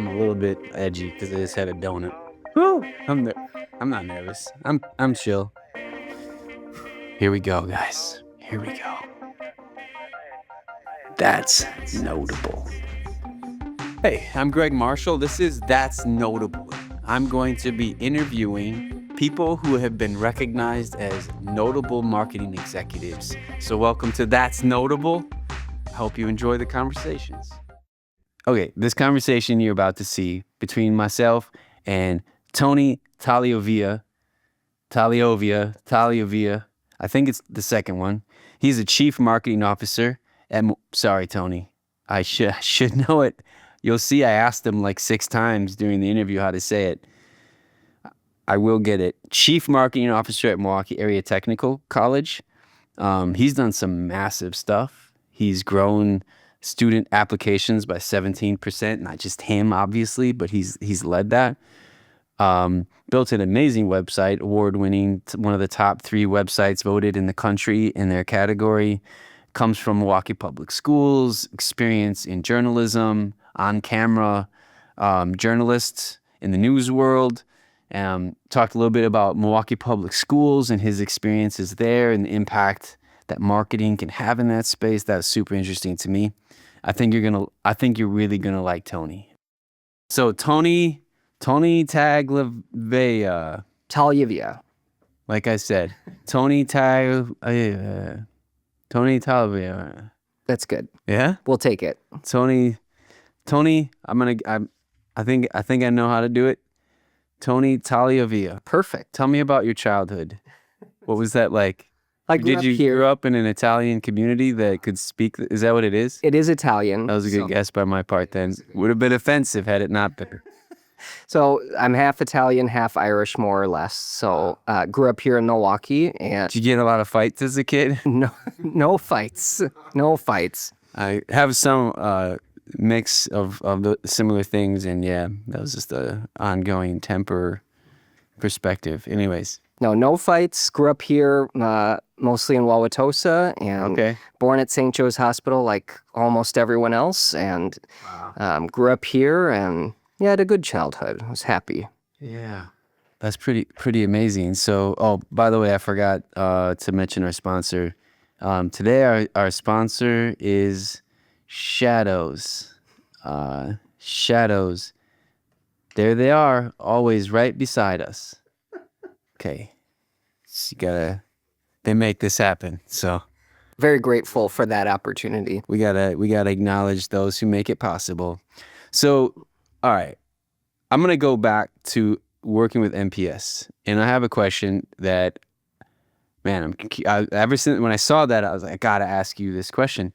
I'm a little bit edgy because I just had a donut. Woo! I'm not nervous. I'm chill. Here we go, guys. Here we go. That's notable. Hey, I'm Greg Marshall. This is That's Notable. I'm going to be interviewing people who have been recognized as notable marketing executives. So welcome to That's Notable. I hope you enjoy the conversations. Okay, this conversation you're about to see between myself and Tony Tagliavia. I think it's the second one. He's a chief marketing officer at, sorry, Tony. I should know it. You'll see I asked him like 6 times during the interview how to say it. I will get it. Chief marketing officer at Milwaukee Area Technical College. He's done some massive stuff. He's grown student applications by 17%. Not just him, obviously, but he's led that. Built an amazing website, award-winning, one of the top 3 websites voted in the country in their category. Comes from Milwaukee Public Schools, experience in journalism, on-camera journalists in the news world. Talked a little bit about Milwaukee Public Schools and his experiences there and the impact that marketing can have in that space. That's super interesting to me. I think you're really gonna like Tony. So Tony Tagliavia. Tagliavia. Like I said, Tony Tagliavia. That's good. Yeah? We'll take it. Tony, I think I know how to do it. Tony Tagliavia. Perfect. Tell me about your childhood. What was that like? Did you grow up in an Italian community that could speak? Is that what it is? It is Italian. That was a good guess by my part then. Would have been offensive had it not been. So I'm half Italian, half Irish, more or less. So grew up here in Milwaukee. And Did you get a lot of fights as a kid? No fights. No fights. I have some mix of the similar things, and yeah, that was just a ongoing temper perspective. Anyways. No fights. Grew up here mostly in Wauwatosa and born at St. Joe's Hospital like almost everyone else. And grew up here and had a good childhood. I was happy. Yeah. That's pretty amazing. So, by the way, I forgot to mention our sponsor. Today our sponsor is Shadows. Shadows. There they are, always right beside us. Okay. So they make this happen. So very grateful for that opportunity. We gotta acknowledge those who make it possible. So, all right, I'm gonna go back to working with MPS, and I have a question that, man, ever since when I saw that, I was like, I gotta ask you this question.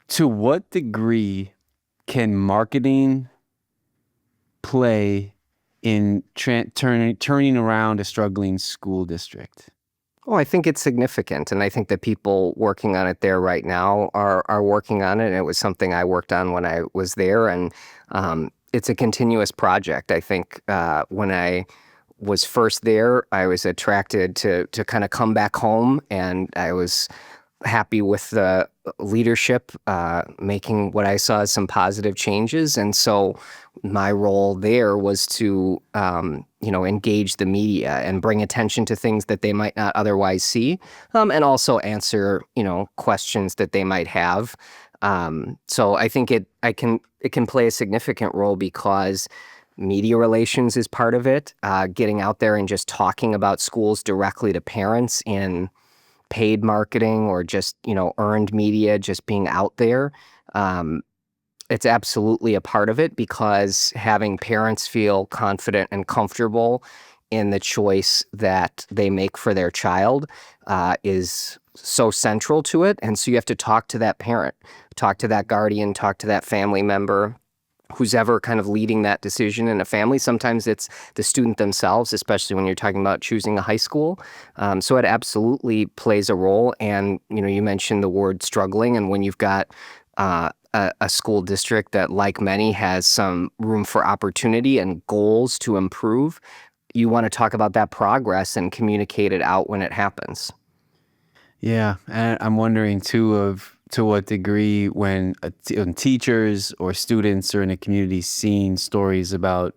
To what degree can marketing play in turning around a struggling school district? Oh, I think it's significant, and I think that people working on it there right now are working on it. And it was something I worked on when I was there, and it's a continuous project. I think when I was first there, I was attracted to kind of come back home, and I was happy with the leadership making what I saw as some positive changes. And so my role there was to engage the media and bring attention to things that they might not otherwise see, and also answer questions that they might have. So I think it can play a significant role because media relations is part of it. Getting out there and just talking about schools directly to parents in paid marketing or just, earned media, just being out there. It's absolutely a part of it because having parents feel confident and comfortable in the choice that they make for their child is so central to it. And so you have to talk to that parent, talk to that guardian, talk to that family member, who's ever kind of leading that decision in a family. Sometimes it's the student themselves, especially when you're talking about choosing a high school. So it absolutely plays a role. And, you mentioned the word struggling. And when you've got a school district that, like many, has some room for opportunity and goals to improve, you want to talk about that progress and communicate it out when it happens. Yeah. And I'm wondering, too, to what degree when when teachers or students are in a community seeing stories about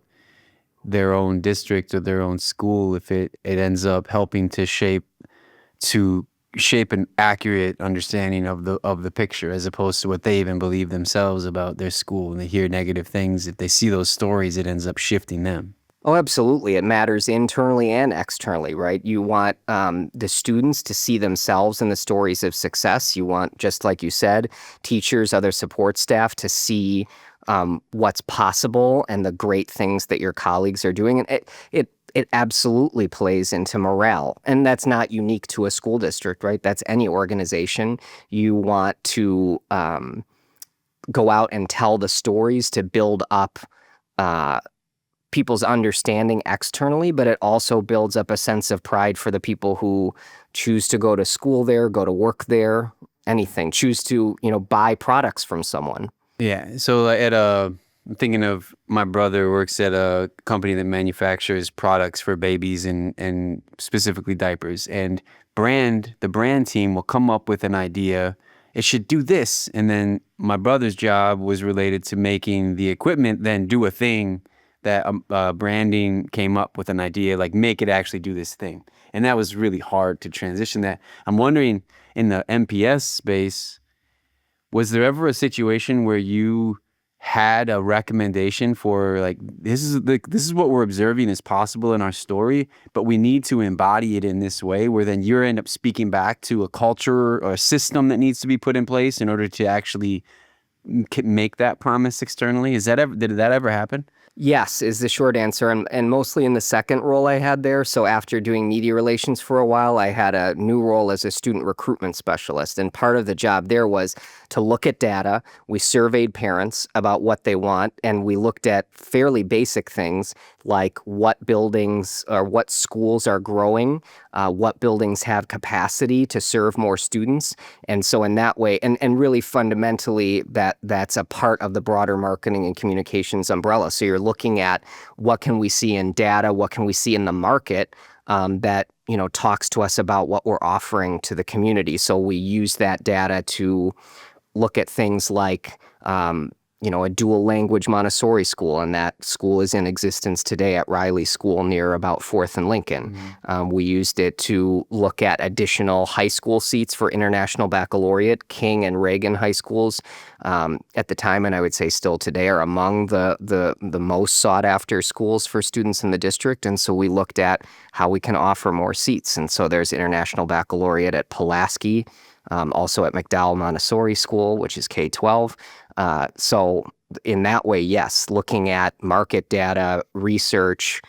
their own district or their own school, if it ends up helping to shape an accurate understanding of the picture, as opposed to what they even believe themselves about their school, and they hear negative things. If they see those stories, it ends up shifting them. Oh, absolutely. It matters internally and externally, right? You want the students to see themselves in the stories of success. You want, just like you said, teachers, other support staff to see what's possible and the great things that your colleagues are doing. And it absolutely plays into morale. And that's not unique to a school district, right? That's any organization. You want to go out and tell the stories to build up people's understanding externally, but it also builds up a sense of pride for the people who choose to go to school there, go to work there, anything, choose to, buy products from someone. Yeah. So I'm thinking of my brother works at a company that manufactures products for babies and specifically diapers. And the brand team will come up with an idea. It should do this. And then my brother's job was related to making the equipment then do a thing that branding came up with an idea, like make it actually do this thing. And that was really hard to transition that. I'm wondering, in the MPS space, was there ever a situation where you had a recommendation for, like, this is what we're observing is possible in our story, but we need to embody it in this way, where then you end up speaking back to a culture or a system that needs to be put in place in order to actually make that promise externally? Did that ever happen? Yes, is the short answer, and mostly in the second role I had there. So after doing media relations for a while, I had a new role as a student recruitment specialist. And part of the job there was to look at data. We surveyed parents about what they want, and we looked at fairly basic things like what buildings or what schools are growing, what buildings have capacity to serve more students. And so in that way, and really fundamentally, that's a part of the broader marketing and communications umbrella. So you're looking at what can we see in data, what can we see in the market that talks to us about what we're offering to the community. So we use that data to look at things like a dual language Montessori school, and that school is in existence today at Riley School near about 4th and Lincoln. Mm-hmm. We used it to look at additional high school seats for International Baccalaureate. King and Reagan high schools at the time, and I would say still today, are among the most sought after schools for students in the district. And so we looked at how we can offer more seats. And so there's International Baccalaureate at Pulaski, also at McDowell Montessori School, which is K-12. So in that way, yes, looking at market data, research,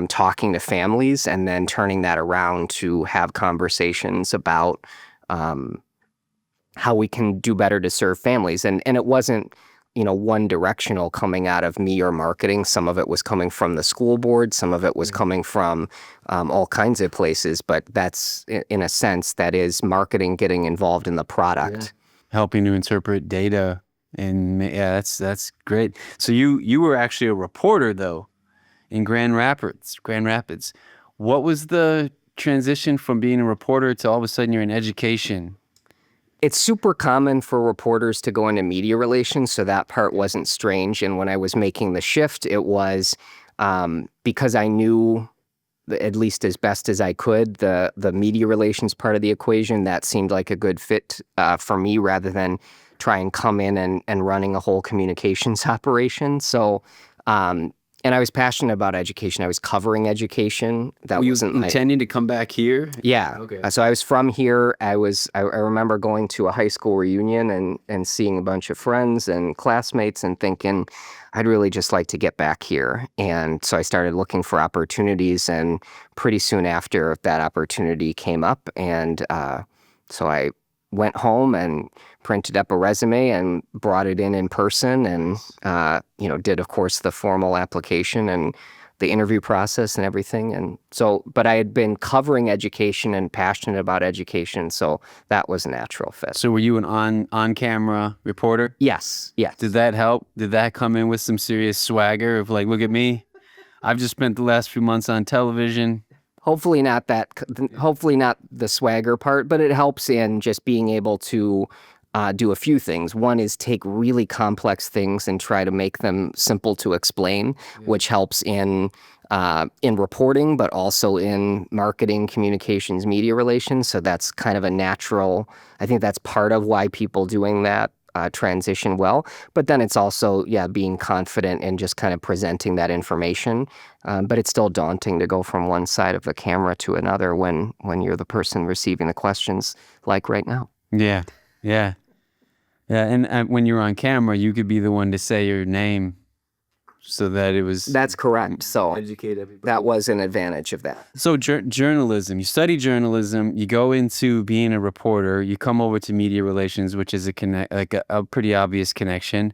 talking to families, and then turning that around to have conversations about how we can do better to serve families. And it wasn't, one directional coming out of me or marketing. Some of it was coming from the school board. Some of it was coming from all kinds of places. But that's, in a sense, that is marketing getting involved in the product. Yeah. Helping to interpret data. And yeah, that's great. So you were actually a reporter, though, in Grand Rapids. What was the transition from being a reporter to all of a sudden you're in education? It's super common for reporters to go into media relations, so that part wasn't strange. And when I was making the shift, it was because I knew, at least as best as I could, the media relations part of the equation. That seemed like a good fit for me, rather than try and come in and running a whole communications operation. So, and I was passionate about education. I was covering education. That wasn't my... intending to come back here? Yeah. Okay. So I was from here. I remember going to a high school reunion and seeing a bunch of friends and classmates and thinking, I'd really just like to get back here. And so I started looking for opportunities, and pretty soon after, that opportunity came up. And so I went home and printed up a resume and brought it in person, and did, of course, the formal application and the interview process and everything. And so, but I had been covering education and passionate about education, so that was a natural fit. So were you an on-camera reporter? Yes. Did that help? Did that come in with some serious swagger of, like, look at me, I've just spent the last few months on television? Hopefully not the swagger part, but it helps in just being able to do a few things. One is take really complex things and try to make them simple to explain, which helps in reporting, but also in marketing, communications, media relations. So that's kind of a natural. I think that's part of why people doing that transition well. But then it's also, being confident and just kind of presenting that information. But it's still daunting to go from one side of the camera to another when you're the person receiving the questions, like right now. Yeah, yeah, yeah. And when you're on camera, you could be the one to say your name, so that it was. That's correct. So Educate everybody. that was an advantage of that. So journalism, you study journalism, you go into being a reporter, you come over to media relations, which is a pretty obvious connection,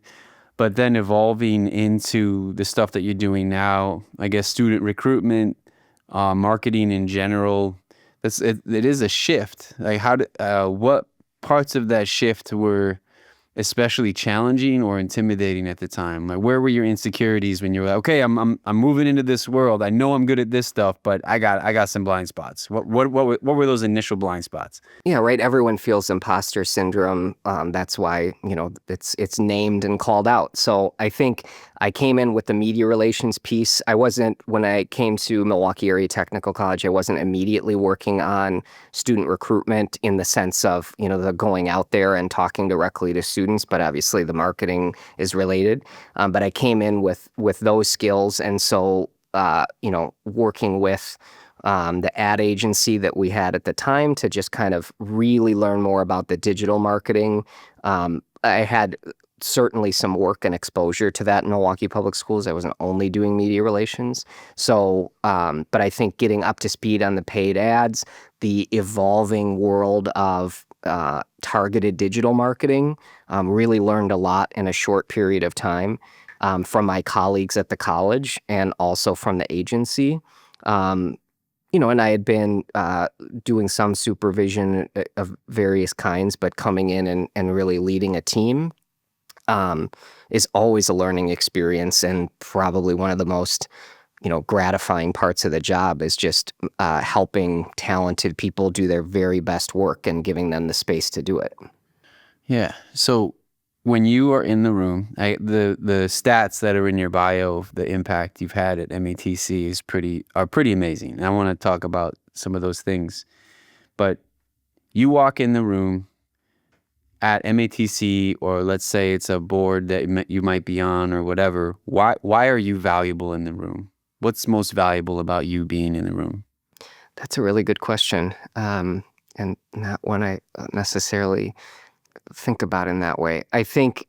but then evolving into the stuff that you're doing now, I guess student recruitment, marketing in general, it is a shift. Like what parts of that shift were especially challenging or intimidating at the time? Like, where were your insecurities when you were like, okay, I'm moving into this world. I know I'm good at this stuff, but I got some blind spots. What were those initial blind spots? Yeah, right. Everyone feels imposter syndrome. That's why, it's named and called out. So I think I came in with the media relations piece. When I came to Milwaukee Area Technical College, I wasn't immediately working on student recruitment in the sense of, the going out there and talking directly to students, but obviously the marketing is related. But I came in with those skills. And so, working with the ad agency that we had at the time to just kind of really learn more about the digital marketing. I had certainly some work and exposure to that in Milwaukee Public Schools. I wasn't only doing media relations. So, but I think getting up to speed on the paid ads, the evolving world of targeted digital marketing, really learned a lot in a short period of time from my colleagues at the college and also from the agency. And I had been doing some supervision of various kinds, but coming in and really leading a team is always a learning experience, and probably one of the most, gratifying parts of the job is just helping talented people do their very best work and giving them the space to do it. Yeah. So when you are in the room, the stats that are in your bio of the impact you've had at MATC are pretty amazing. And I want to talk about some of those things. But you walk in the room at MATC, or let's say it's a board that you might be on or whatever. Why are you valuable in the room? What's most valuable about you being in the room? That's a really good question, and not one I necessarily think about in that way. I think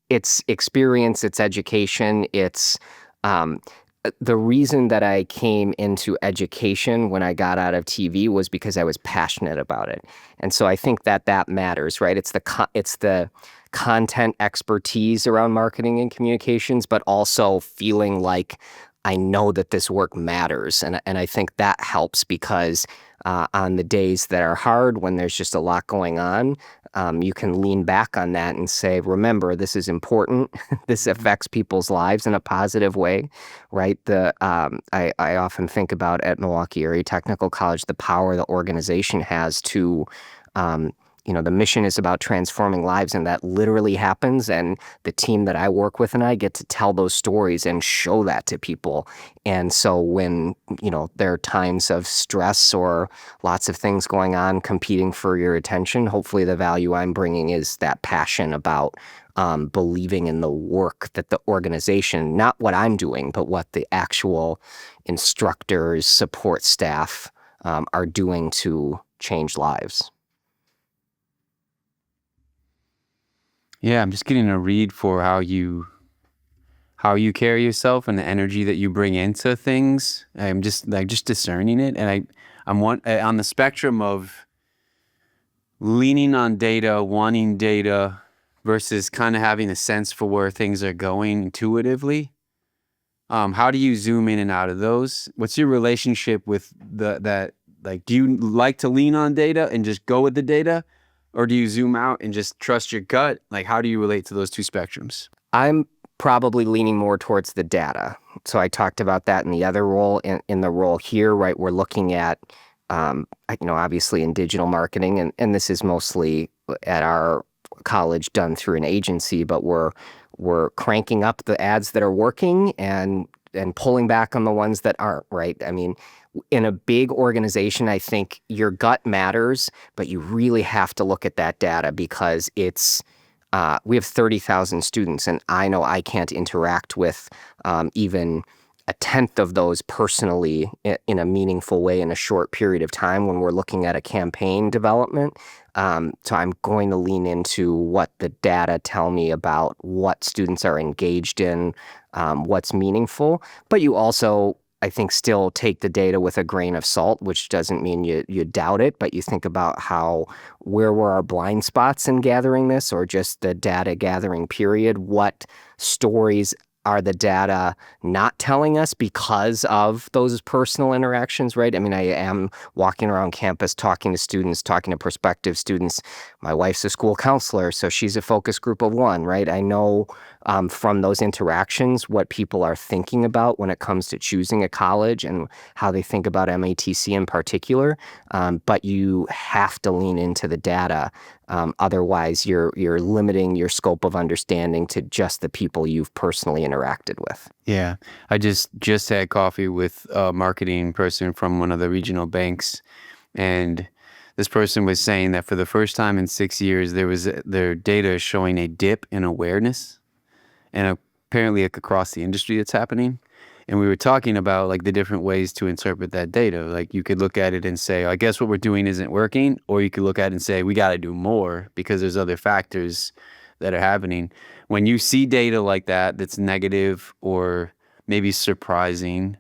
it's experience, it's education, it's the reason that I came into education when I got out of TV was because I was passionate about it. And so I think that matters, right? It's the content expertise around marketing and communications, but also feeling like I know that this work matters. And I think that helps because on the days that are hard, when there's just a lot going on, you can lean back on that and say, remember, this is important. This affects people's lives in a positive way, right? I often think about at Milwaukee Area Technical College, the power the organization has to the mission is about transforming lives, and that literally happens. And the team that I work with and I get to tell those stories and show that to people. And so when, there are times of stress or lots of things going on competing for your attention, hopefully the value I'm bringing is that passion about believing in the work that the organization, not what I'm doing, but what the actual instructors, support staff are doing to change lives. Yeah, I'm just getting a read for how you carry yourself and the energy that you bring into things. I'm just discerning it, and I'm on the spectrum of leaning on data, wanting data, versus kind of having a sense for where things are going intuitively. How do you zoom in and out of those? What's your relationship with that? Like, do you like to lean on data and just go with the data? Or do you zoom out and just trust your gut? Like, how do you relate to those two spectrums? I'm probably leaning more towards the data. So I talked about that in the other role. In the role here, right, we're looking at, obviously in digital marketing, and this is mostly at our college done through an agency, but we're cranking up the ads that are working and pulling back on the ones that aren't, right? I mean, in a big organization, I think your gut matters, but you really have to look at that data because we have 30,000 students, and I know I can't interact with even a tenth of those personally in a meaningful way in a short period of time when we're looking at a campaign development. So I'm going to lean into what the data tell me about what students are engaged in, what's meaningful. But you also, I think, still take the data with a grain of salt, which doesn't mean you doubt it, but you think about where were our blind spots in gathering this, or just the data gathering period. What stories are the data not telling us because of those personal interactions, right? I mean, I am walking around campus talking to students, talking to prospective students. My wife's a school counselor, so she's a focus group of one, right? I know from those interactions what people are thinking about when it comes to choosing a college and how they think about MATC in particular. But you have to lean into the data. Otherwise, you're limiting your scope of understanding to just the people you've personally interacted with. Yeah, I just had coffee with a marketing person from one of the regional banks, and this person was saying that for the first time in 6 years, their data is showing a dip in awareness, and apparently like across the industry it's happening. And we were talking about like the different ways to interpret that data. Like you could look at it and say, I guess what we're doing isn't working, or you could look at it and say, we got to do more because there's other factors that are happening. When you see data like that that's negative or maybe surprising,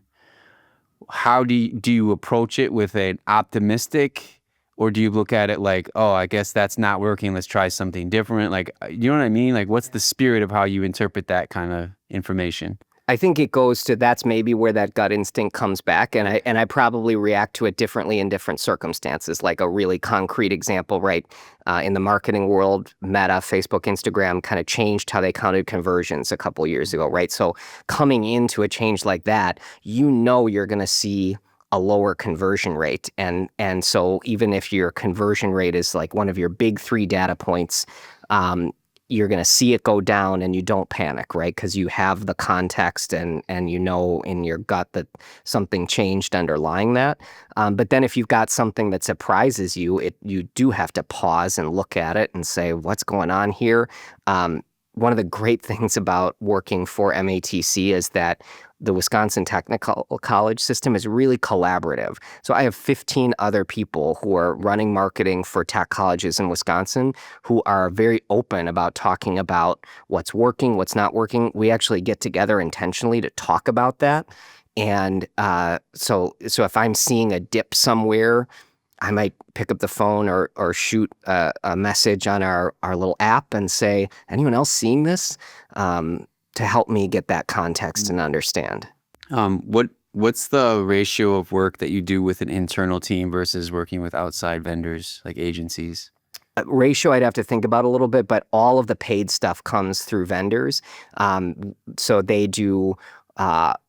how do you approach it? With an optimistic, or do you look at it like, oh, I guess that's not working, let's try something different? Like, you know what I mean? Like, what's the spirit of how you interpret that kind of information? I think it goes to that's maybe where that gut instinct comes back, and I probably react to it differently in different circumstances. Like a really concrete example, right? In the marketing world, Meta, Facebook, Instagram kind of changed how they counted conversions a couple years ago, right? So coming into a change like that, you know you're going to see a lower conversion rate, and so even if your conversion rate is like one of your big three data points, you're going to see it go down and you don't panic, right? Because you have the context and you know in your gut that something changed underlying that. But then if you've got something that surprises you, you do have to pause and look at it and say, what's going on here? One of the great things about working for MATC is that the Wisconsin Technical College system is really collaborative. So I have 15 other people who are running marketing for tech colleges in Wisconsin who are very open about talking about what's working, what's not working. We actually get together intentionally to talk about that. And so if I'm seeing a dip somewhere, I might pick up the phone or shoot a message on our little app and say, anyone else seeing this? To help me get that context and understand. What's the ratio of work that you do with an internal team versus working with outside vendors like agencies? Ratio I'd have to think about a little bit, but all of the paid stuff comes through vendors. So they do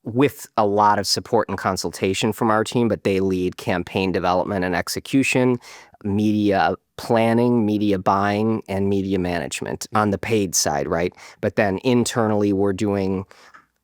with a lot of support and consultation from our team, but they lead campaign development and execution, media planning, media buying, and media management on the paid side, right? But then internally, we're doing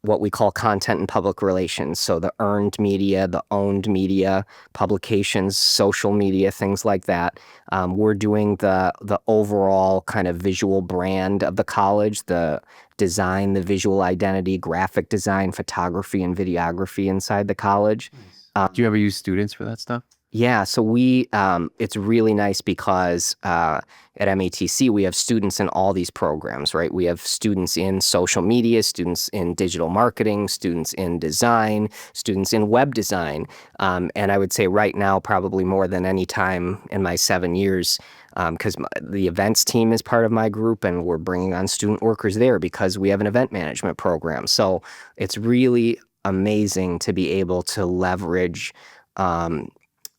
what we call content and public relations. So the earned media, the owned media, publications, social media, things like that. We're doing the overall kind of visual brand of the college, the design, the visual identity, graphic design, photography, and videography inside the college. Do you ever use students for that stuff? Yeah, so it's really nice because at MATC, we have students in all these programs, right? We have students in social media, students in digital marketing, students in design, students in web design. And I would say right now, probably more than any time in my 7 years, because the events team is part of my group and we're bringing on student workers there because we have an event management program. So it's really amazing to be able to leverage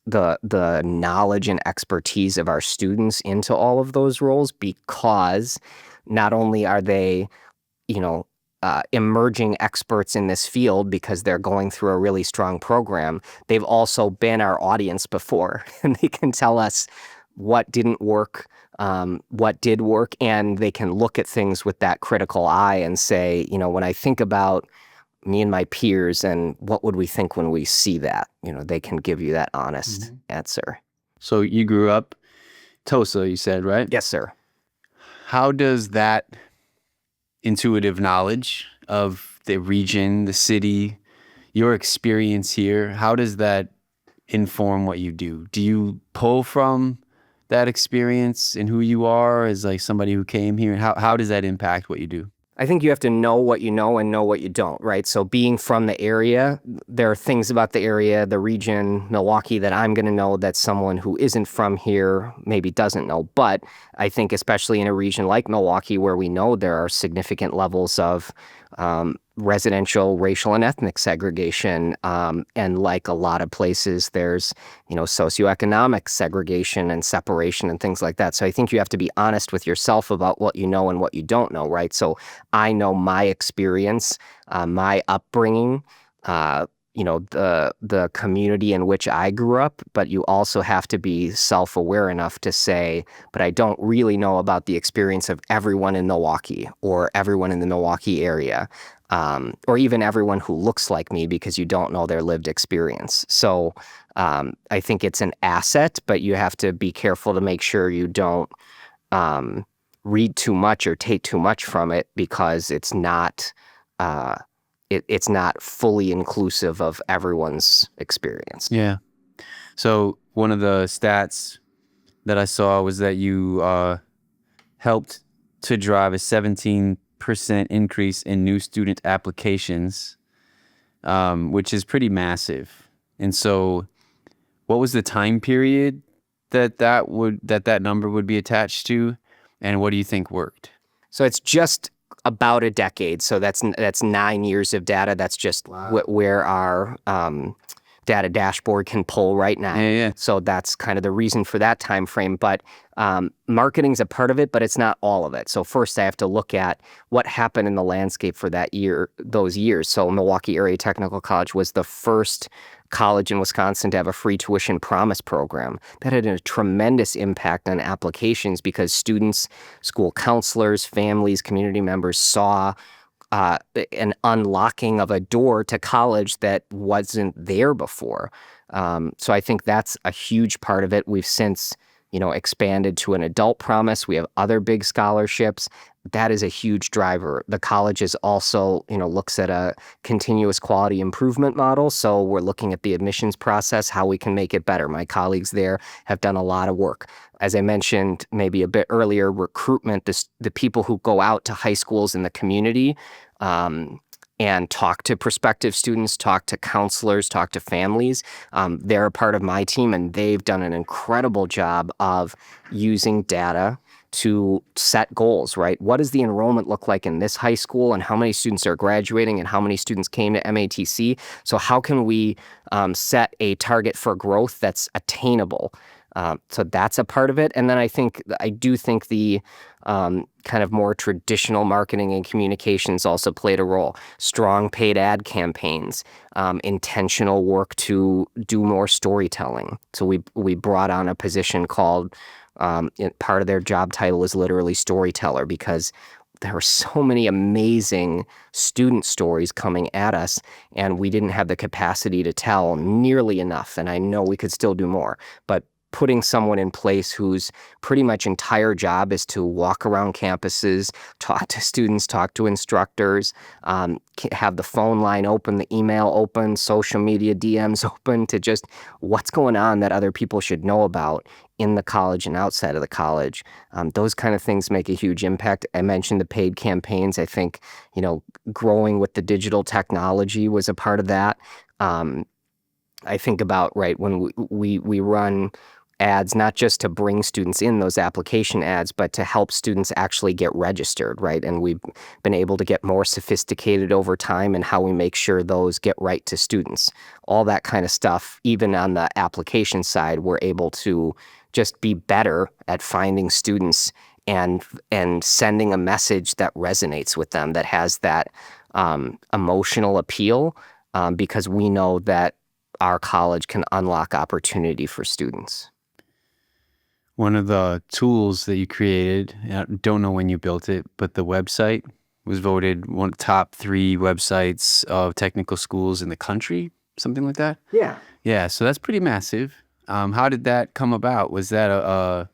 the knowledge and expertise of our students into all of those roles, because not only are they, emerging experts in this field because they're going through a really strong program, they've also been our audience before and they can tell us what didn't work, what did work, and they can look at things with that critical eye and say, when I think about me and my peers and what would we think when we see that, they can give you that honest answer. So you grew up Tulsa, you said, right? Yes, sir. How does that intuitive knowledge of the region, the city, your experience here, how does that inform what you do? Do you pull from that experience and who you are as like somebody who came here? And how does that impact what you do? I think you have to know what you know and know what you don't, right? So being from the area, there are things about the area, the region, Milwaukee, that I'm going to know that someone who isn't from here maybe doesn't know. But I think especially in a region like Milwaukee, where we know there are significant levels of residential, racial, and ethnic segregation, and like a lot of places, there's socioeconomic segregation and separation and things like that. So I think you have to be honest with yourself about what you know and what you don't know, right? So I know my experience, my upbringing, the community in which I grew up, but you also have to be self-aware enough to say, but I don't really know about the experience of everyone in Milwaukee or everyone in the Milwaukee area, or even everyone who looks like me, because you don't know their lived experience. So I think it's an asset, but you have to be careful to make sure you don't read too much or take too much from it, because it's not it's not fully inclusive of everyone's experience. Yeah. So one of the stats that I saw was that you helped to drive a 17% increase in new student applications, which is pretty massive. And so what was the time period that number would be attached to, and what do you think worked? So it's just about a decade. So that's 9 years of data. That's just where our data dashboard can pull right now. Yeah. So that's kind of the reason for that time frame. But marketing's a part of it, but it's not all of it. So first I have to look at what happened in the landscape for those years. So Milwaukee Area Technical College was the first college in Wisconsin to have a free tuition promise program. That had a tremendous impact on applications, because students, school counselors, families, community members saw an unlocking of a door to college that wasn't there before. So I think that's a huge part of it. We've since expanded to an adult promise. We have other big scholarships. That is a huge driver. The college is also, looks at a continuous quality improvement model. So we're looking at the admissions process, how we can make it better. My colleagues there have done a lot of work. As I mentioned maybe a bit earlier, recruitment, the people who go out to high schools in the community and talk to prospective students, talk to counselors, talk to families. They're a part of my team, and they've done an incredible job of using data to set goals, right? What does the enrollment look like in this high school, and how many students are graduating, and how many students came to MATC? So how can we set a target for growth that's attainable? So that's a part of it. And then I do think the kind of more traditional marketing and communications also played a role. Strong paid ad campaigns, intentional work to do more storytelling. So we brought on a position called, part of their job title is literally storyteller, because there were so many amazing student stories coming at us, and we didn't have the capacity to tell nearly enough. And I know we could still do more, but putting someone in place whose pretty much entire job is to walk around campuses, talk to students, talk to instructors, have the phone line open, the email open, social media DMs open, to just what's going on that other people should know about in the college and outside of the college. Those kind of things make a huge impact. I mentioned the paid campaigns. I think, growing with the digital technology was a part of that. I think about, right, when we run ads, not just to bring students in, those application ads, but to help students actually get registered, right? And we've been able to get more sophisticated over time in how we make sure those get right to students. All that kind of stuff, even on the application side, we're able to just be better at finding students and sending a message that resonates with them, that has that emotional appeal, because we know that our college can unlock opportunity for students. One of the tools that you created, I don't know when you built it, but the website was voted one of the top 3 websites of technical schools in the country, something like that. Yeah. Yeah, so that's pretty massive. How did that come about? Was that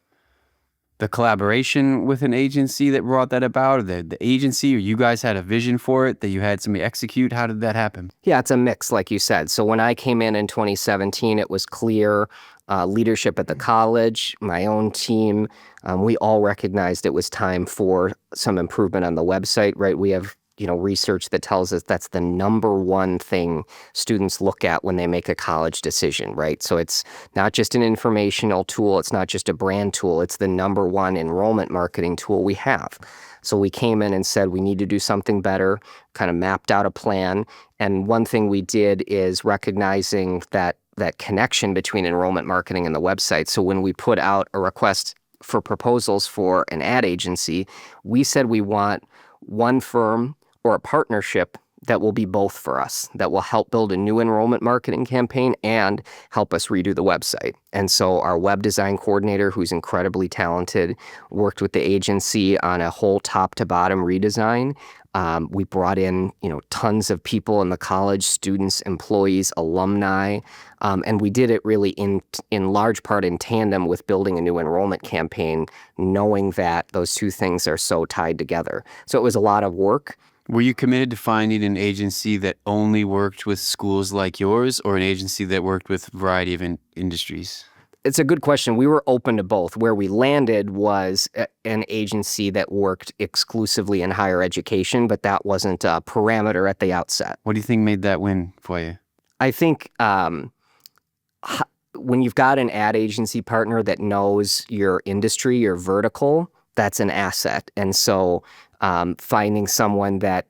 the collaboration with an agency that brought that about, or the agency, or you guys had a vision for it that you had somebody execute? How did that happen? Yeah, it's a mix, like you said. So when I came in 2017, it was clear leadership at the college, my own team, we all recognized it was time for some improvement on the website, right? We have, research that tells us that's the number one thing students look at when they make a college decision, right? So it's not just an informational tool. It's not just a brand tool. It's the number one enrollment marketing tool we have. So we came in and said, we need to do something better, kind of mapped out a plan. And one thing we did is recognizing that connection between enrollment marketing and the website. So when we put out a request for proposals for an ad agency, we said we want one firm or a partnership that will be both for us, that will help build a new enrollment marketing campaign and help us redo the website. And so our web design coordinator, who's incredibly talented, worked with the agency on a whole top to bottom redesign. We brought in, tons of people in the college, students, employees, alumni, and we did it really in large part in tandem with building a new enrollment campaign, knowing that those two things are so tied together. So it was a lot of work. Were you committed to finding an agency that only worked with schools like yours, or an agency that worked with a variety of industries? It's a good question. We were open to both. Where we landed was an agency that worked exclusively in higher education, but that wasn't a parameter at the outset. What do you think made that win for you? I think when you've got an ad agency partner that knows your industry, your vertical, that's an asset. And so finding someone that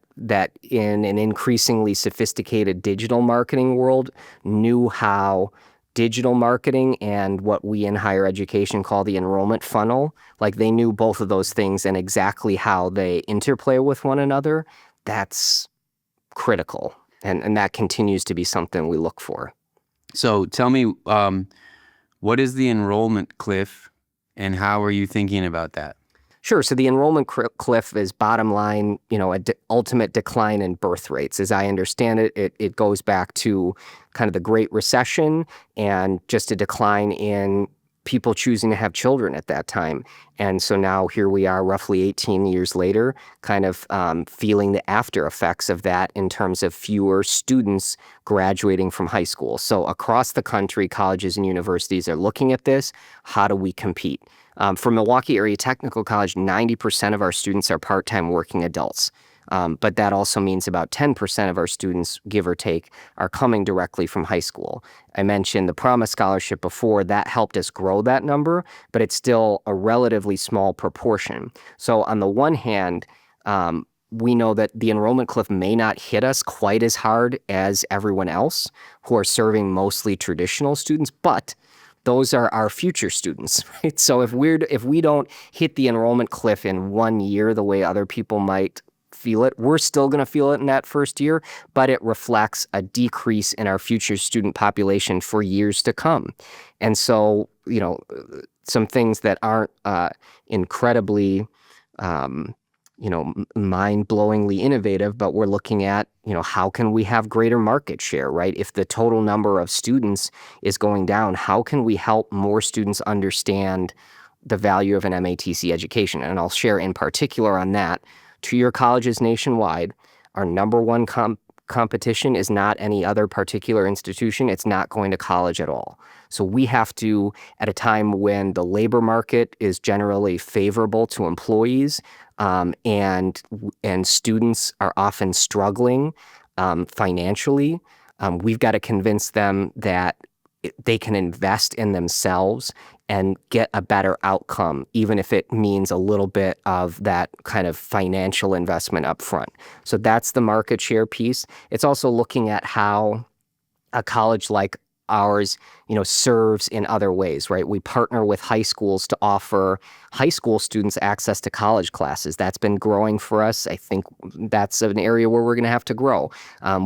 in an increasingly sophisticated digital marketing world knew how digital marketing and what we in higher education call the enrollment funnel, like they knew both of those things and exactly how they interplay with one another, that's critical. And that continues to be something we look for. So tell me, what is the enrollment cliff, and how are you thinking about that? Sure. So the enrollment cliff is bottom line, ultimate decline in birth rates. As I understand it, it goes back to kind of the Great Recession and just a decline in people choosing to have children at that time. And so now here we are roughly 18 years later, kind of feeling the after effects of that in terms of fewer students graduating from high school. So across the country, colleges and universities are looking at this. How do we compete? For Milwaukee Area Technical College, 90% of our students are part-time working adults. But that also means about 10% of our students, give or take, are coming directly from high school. I mentioned the Promise Scholarship before. That helped us grow that number, but it's still a relatively small proportion. So on the one hand, we know that the enrollment cliff may not hit us quite as hard as everyone else who are serving mostly traditional students, but those are our future students, right? So if we don't hit the enrollment cliff in 1 year the way other people might feel it, we're still going to feel it in that first year, but it reflects a decrease in our future student population for years to come. And so, some things that aren't incredibly mind-blowingly innovative, but we're looking at, how can we have greater market share, right? If the total number of students is going down, how can we help more students understand the value of an MATC education? And I'll share in particular on that. Two-year colleges nationwide, our number one competition is not any other particular institution. It's not going to college at all. So we have to, at a time when the labor market is generally favorable to employees, and students are often struggling financially, we've got to convince them that they can invest in themselves and get a better outcome, even if it means a little bit of that kind of financial investment up front. So that's the market share piece. It's also looking at how a college like ours, serves in other ways, right? We partner with high schools to offer high school students access to college classes. That's been growing for us. I think that's an area where we're going to have to grow.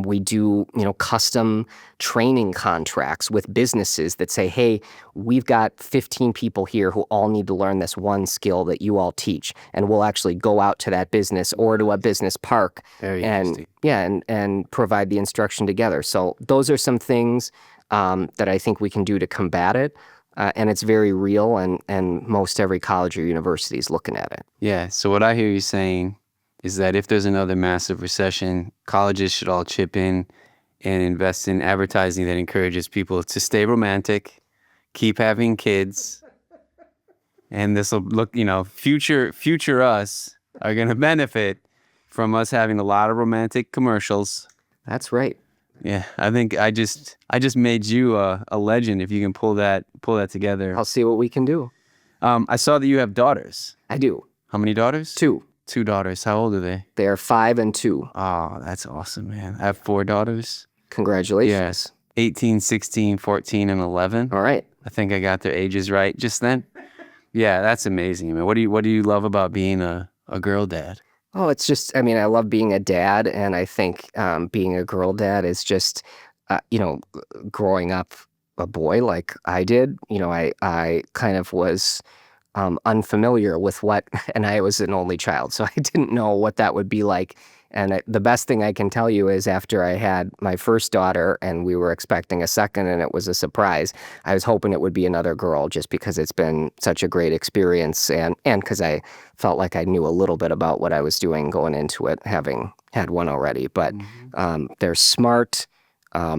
We do, custom training contracts with businesses that say, hey, we've got 15 people here who all need to learn this one skill that you all teach. And we'll actually go out to that business or to a business park Very and interesting. and provide the instruction together. So those are some things that I think we can do to combat it. And it's very real, and most every college or university is looking at it. Yeah. So what I hear you saying is that if there's another massive recession, colleges should all chip in and invest in advertising that encourages people to stay romantic, keep having kids, and this will look, future us are going to benefit from us having a lot of romantic commercials. That's right. Yeah, I think I just made you a legend if you can pull that together. I'll see what we can do. I saw that you have daughters. I do. How many daughters? 2. 2 daughters. How old are they? They are 5 and 2. Oh, that's awesome, man. I have 4 daughters. Congratulations. Yes. 18, 16, 14, and 11. All right. I think I got their ages right just then. Yeah, that's amazing, man. What do you love about being a girl dad? Oh, it's just, I mean, I love being a dad, and I think being a girl dad is just, growing up a boy like I did, I kind of was unfamiliar with what, and I was an only child, so I didn't know what that would be like. And the best thing I can tell you is after I had my first daughter and we were expecting a second and it was a surprise, I was hoping it would be another girl just because it's been such a great experience and because I felt like I knew a little bit about what I was doing going into it, having had one already. But they're smart,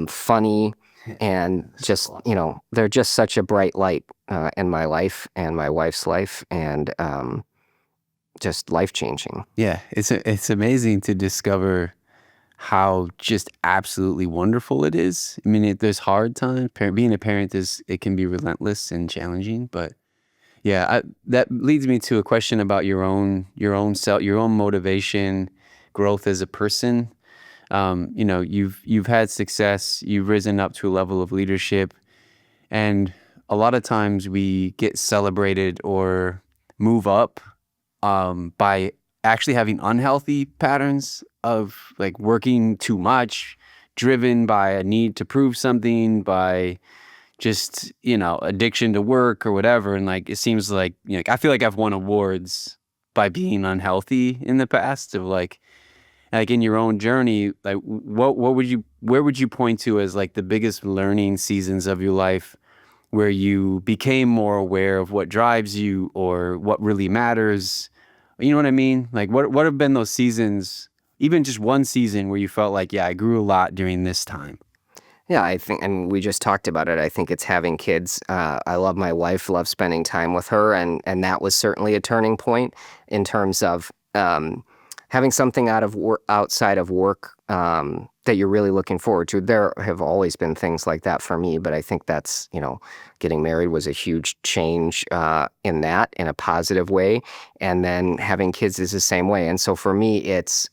funny, and just, they're just such a bright light in my life and my wife's life, and just life-changing. Yeah, it's amazing to discover how just absolutely wonderful it is. I mean, there's hard times. Being a parent it can be relentless and challenging, but yeah, that leads me to a question about your own self, your own motivation, growth as a person. You've had success, you've risen up to a level of leadership, and a lot of times we get celebrated or move up by actually having unhealthy patterns of like working too much, driven by a need to prove something, by just, addiction to work or whatever. And like, it seems like, I feel like I've won awards by being unhealthy in the past of like in your own journey, like where would you point to as like the biggest learning seasons of your life where you became more aware of what drives you or what really matters? You know what I mean? Like what have been those seasons, even just one season where you felt like, yeah, I grew a lot during this time? Yeah, I think, and we just talked about it. I think it's having kids. I love my wife, love spending time with her, and that was certainly a turning point in terms of having something outside of work that you're really looking forward to. There have always been things like that for me, but I think that's, getting married was a huge change in a positive way. And then having kids is the same way. And so for me, it's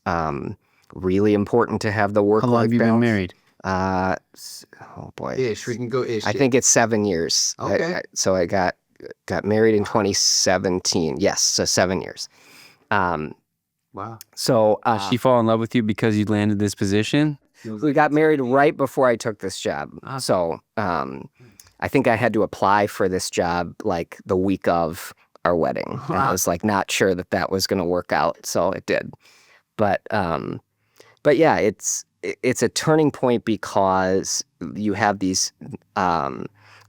really important to have the work-life balance. How long have you been married? Oh boy. Ish, we can go ish. I think it's 7 years. Okay. So I got married in 2017. Yes, so 7 years. Wow. So Did she fall in love with you because you landed this position? we got married right before I took this job. So I think I had to apply for this job like the week of our wedding. And I was like not sure that was going to work out, so it did. But yeah, it's a turning point because you have these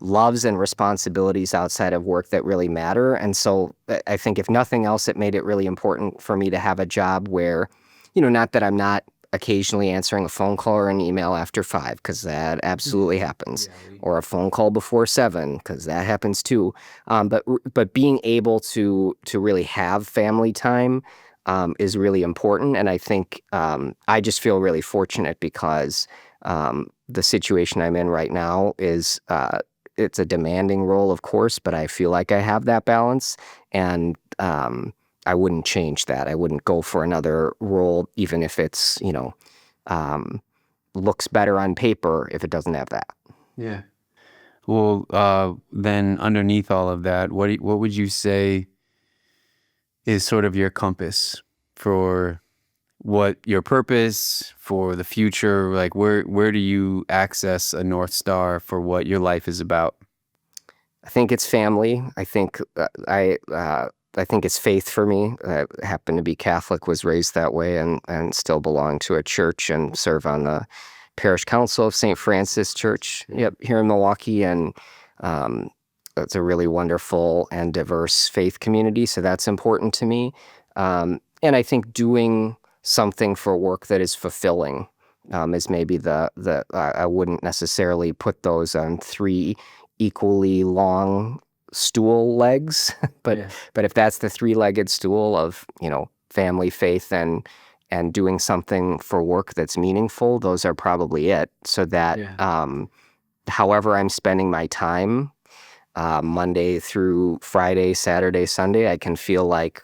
loves and responsibilities outside of work that really matter. And so I think if nothing else, it made it really important for me to have a job where, not that I'm not occasionally answering a phone call or an email after 5, because that absolutely happens, or a phone call before 7, because that happens too. But being able to really have family time is really important. And I think I just feel really fortunate because the situation I'm in right now is it's a demanding role, of course, but I feel like I have that balance, and I wouldn't change that. I wouldn't go for another role, even if it's, looks better on paper if it doesn't have that. Yeah. Well, then underneath all of that, what would you say is sort of your compass for what your purpose for the future? Like, where do you access a North Star for what your life is about? I think it's family. I think it's faith for me. I happen to be Catholic, was raised that way, and still belong to a church and serve on the parish council of St. Francis Church. Yep, here in Milwaukee, and um, it's a really wonderful and diverse faith community. So that's important to me. And I think doing something for work that is fulfilling is maybe the I wouldn't necessarily put those on three equally long stool legs, but Yeah. but if that's the three-legged stool of family, faith, and doing something for work that's meaningful, those are probably it. So that Yeah. however I'm spending my time, Monday through Friday, Saturday, Sunday, I can feel like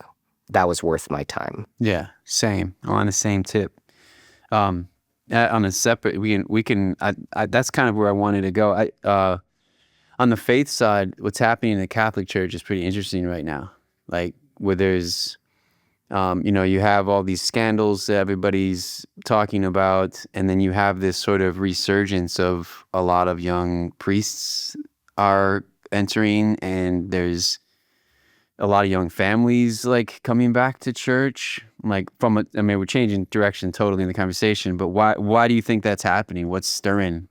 that was worth my time. Yeah, same. On the same tip. On a separate, that's kind of where I wanted to go. On the faith side, what's happening in the Catholic Church is pretty interesting right now. Like, where there's, you have all these scandals that everybody's talking about, and then you have this sort of resurgence of a lot of young priests are entering, and there's a lot of young families like coming back to church. Like, we're changing direction totally in the conversation, but why do you think that's happening? What's stirring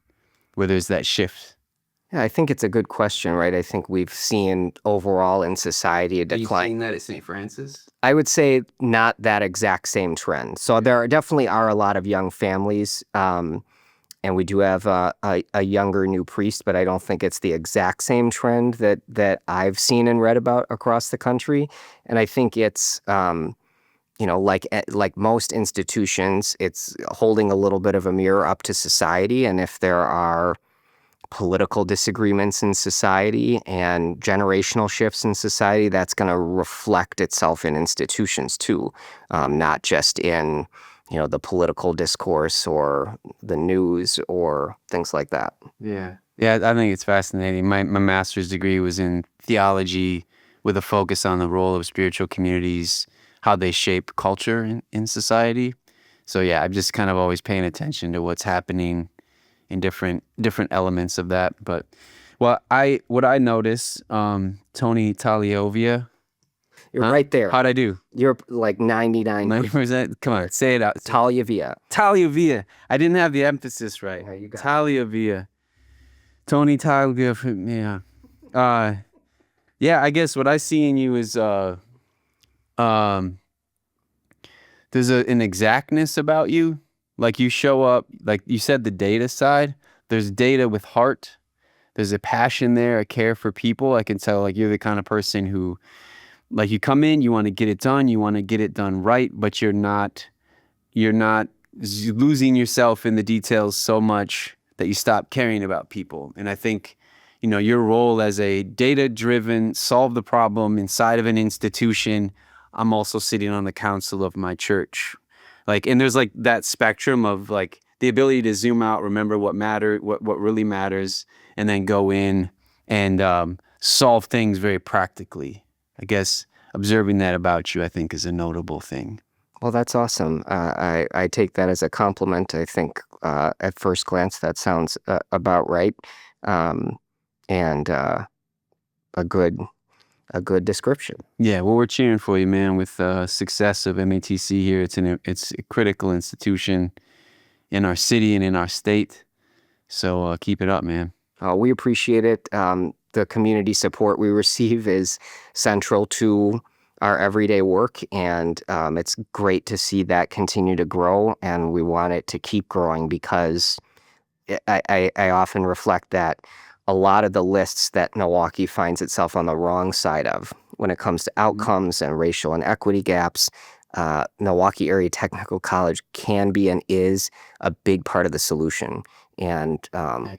where there's that shift? Yeah, I think it's a good question, right? I think we've seen overall in society a decline. that at St. Francis? I would say not that exact same trend. So definitely are a lot of young families, and we do have a younger new priest, but I don't think it's the exact same trend that I've seen and read about across the country. And I think it's like most institutions, it's holding a little bit of a mirror up to society, and if there are political disagreements in society and generational shifts in society, that's going to reflect itself in institutions too, not just in the political discourse or the news or things like that. Yeah. Yeah, I think it's fascinating. My master's degree was in theology with a focus on the role of spiritual communities, how they shape culture in society. So yeah, I'm just kind of always paying attention to what's happening in different elements of that. But what I notice, Tony Tagliavia. You're Huh? right there. How'd I do? You're like 99. 90%? Come on, say it out. Tagliavia. Tagliavia. I didn't have the emphasis right. Yeah, you got it. Tagliavia. Tony Tagliavia. Yeah. Yeah, I guess what I see in you is um there's an exactness about you. Like, you show up, like you said, the data side. There's data with heart. There's a passion there, a care for people. I can tell, like, you're the kind of person who, like, you come in, you want to get it done, you want to get it done right, but you're not losing yourself in the details so much that you stop caring about people. And I think, your role as a data-driven, solve the problem inside of an institution. I'm also sitting on the council of my church. Like, and there's like that spectrum of like the ability to zoom out, remember what really matters, and then go in and solve things very practically. I guess observing that about you, I think, is a notable thing. Well, that's awesome. I take that as a compliment. I think at first glance that sounds about right, and a good description. Yeah, well, we're cheering for you, man, with success of MATC here. It's a critical institution in our city and in our state. So keep it up, man. We appreciate it. The community support we receive is central to our everyday work, and it's great to see that continue to grow, and we want it to keep growing because I often reflect that a lot of the lists that Milwaukee finds itself on the wrong side of when it comes to outcomes and racial and equity gaps, Milwaukee Area Technical College can be and is a big part of the solution, and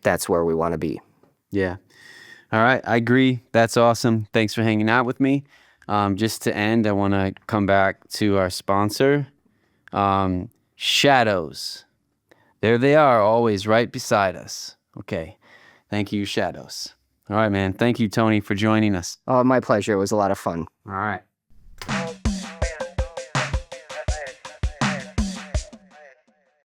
that's where we want to be. Yeah. All right. I agree. That's awesome. Thanks for hanging out with me. Just to end, I want to come back to our sponsor, Shadows. There they are, always right beside us. Okay. Thank you, Shadows. All right, man. Thank you, Tony, for joining us. Oh, my pleasure. It was a lot of fun. All right.